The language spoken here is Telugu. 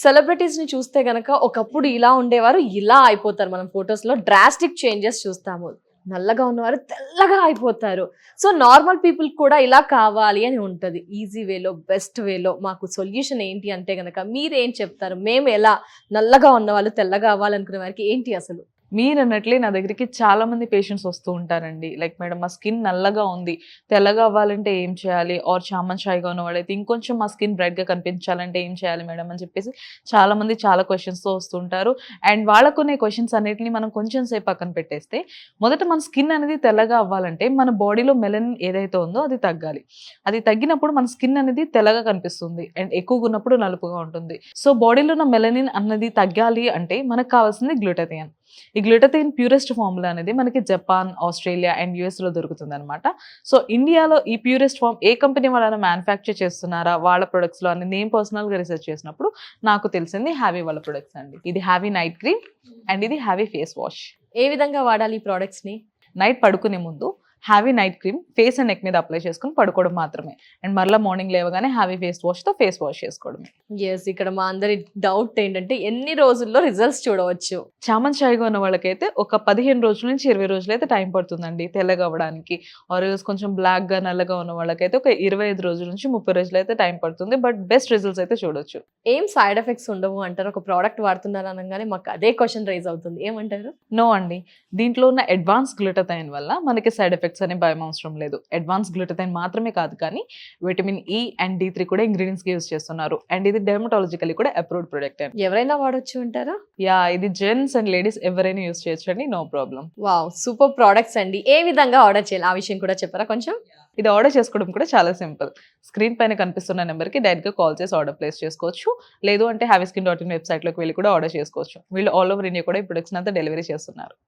సెలబ్రిటీస్ ని చూస్తే గనక ఒకప్పుడు ఇలా ఉండేవారు, ఇలా అయిపోతారు. మనం ఫొటోస్ లో డ్రాస్టిక్ చేంజెస్ చూస్తాము. నల్లగా ఉన్నవారు తెల్లగా అయిపోతారు. సో నార్మల్ పీపుల్ కూడా ఇలా కావాలి అని ఉంటది. ఈజీ వేలో, బెస్ట్ వేలో మాకు సొల్యూషన్ ఏంటి అంటే గనక మీరేం చెప్తారు? మేము ఎలా నల్లగా ఉన్నవాళ్ళు తెల్లగా అవ్వాలనుకునే వారికి ఏంటి అసలు? మీరన్నట్లే నా దగ్గరికి చాలా మంది పేషెంట్స్ వస్తూ ఉంటారండి. లైక్ మేడం మా స్కిన్ నల్లగా ఉంది, తెల్లగా అవ్వాలంటే ఏం చేయాలి? ఆర్ చామన్ షైగా ఉన్నవాడైతే ఇంకొంచెం మా స్కిన్ బ్రైట్‌గా కనిపించాలంటే ఏం చేయాలి మేడం అని చెప్పేసి చాలా మంది చాలా క్వెషన్స్‌తో వస్తుంటారు. అండ్ వాళ్ళకున్న క్వెషన్స్ అన్నిటిని మనం కొంచెం సేపు పక్కన పెట్టేస్తే, మొదట మన స్కిన్ అనేది తెల్లగా అవ్వాలంటే మన బాడీలో మెలనిన్ ఏదైతే ఉందో అది తగ్గాలి. అది తగ్గినప్పుడు మన స్కిన్ అనేది తెల్లగా కనిపిస్తుంది. అండ్ ఎక్కువగా ఉన్నప్పుడు నలుపుగా ఉంటుంది. సో బాడీలో ఉన్న మెలనిన్ అన్నది తగ్గాలి అంటే మనకు కావాల్సింది గ్లూటాథియన్. ఈ గ్లూటాథియన్ ప్యూరెస్ట్ ఫార్ములా అనేది మనకి జపాన్, ఆస్ట్రేలియా అండ్ యూఎస్లో దొరుకుతుంది అనమాట. సో ఇండియాలో ఈ ప్యూరెస్ట్ ఫార్మ్ ఏ కంపెనీ వాళ్ళైనా మ్యానుఫ్యాక్చర్ చేస్తున్నారా వాళ్ళ ప్రొడక్ట్స్లో అని నేను పర్సనల్గా రీసెర్చ్ చేసినప్పుడు నాకు తెలిసింది హ్యావీ వాళ్ళ ప్రొడక్ట్స్ అండి. ఇది హ్యావీ నైట్ క్రీమ్ అండ్ ఇది హ్యావీ ఫేస్ వాష్. ఏ విధంగా వాడాలి ఈ ప్రొడక్ట్స్ ని? నైట్ పడుకునే ముందు heavy night cream face and neck మీద అప్లై చేసుకుని పడుకోవడం మాత్రమే. అండ్ మరలా మార్నింగ్ లేవగానే హ్యావీ ఫేస్ వాష్తో ఫేస్ వాష్ చేసుకోవడమే. ఎస్, ఇక్కడ మా అందరి డౌట్ ఏంటంటే ఎన్ని రోజుల్లో రిజల్ట్స్ చూడవచ్చు? చామన్ షైగా ఉన్న వాళ్ళకైతే ఒక 15 రోజుల నుంచి 20 రోజులు అయితే టైం పడుతుందండి తెల్లగా అవ్వడానికి. ఆర్ కొంచెం బ్లాక్గా నల్లగా ఉన్న వాళ్ళకైతే ఒక 25 రోజుల నుంచి 30 రోజులు అయితే టైం పడుతుంది. బట్ బెస్ట్ రిజల్ట్స్ అయితే చూడొచ్చు. ఏం సైడ్ ఎఫెక్ట్స్ ఉండవు అంటారు? ఒక ప్రోడక్ట్ వాడుతున్నారు అనగానే మాకు అదే క్వశ్చన్ రైజ్ అవుతుంది, ఏమంటారు? నో అండి, దీంట్లో ఉన్న అడ్వాన్స్ గ్లూటాథైన్ వల్ల మనకి సైడ్ ఎఫెక్ట్స్ అనే భయం అవసరం లేదు. అడ్వాన్స్ గ్లూటాథైన్ మాత్రమే కాదు కానీ విటమిన్ ఈ అండ్ D3 కూడా ఇంగ్రీడియంట్స్ యూస్ చేస్తున్నారు. అండ్ ఇది డెర్మటాలజికల్లీ కూడా అప్రూవ్డ్ ప్రొడక్ట్ అండి. ఎవరైనా వాడొచ్చు అంటారా? యా, ఇది జెంట్స్ అండ్ లేడీస్ ఎవరైనా యూస్ చేయొచ్చు అండి, no problem. Wow, super products అండి. ఏ విధంగా ఆర్డర్ చేయాలి ఆ విషయం కూడా చెప్పారా కొంచెం? ఇది ఆర్డర్ చేసుకోవడం కూడా చాలా సింపుల్. స్క్రీన్ పైన కనిపిస్తున్న నెంబర్కి డైరెక్ట్గా కాల్ చేసి ఆర్డర్ ప్లేస్ చేసుకోవచ్చు. లేదు అంటే హ్యావీస్కిన్.in వెబ్సైట్లోకి వెళ్ళి కూడా ఆర్డర్ చేసుకోవచ్చు. వీళ్ళు ఆల్ ఓవర్ ఇండియా కూడా ఈ ప్రొడక్ట్స్ అంతా డెలివరీ చేస్తున్నారు.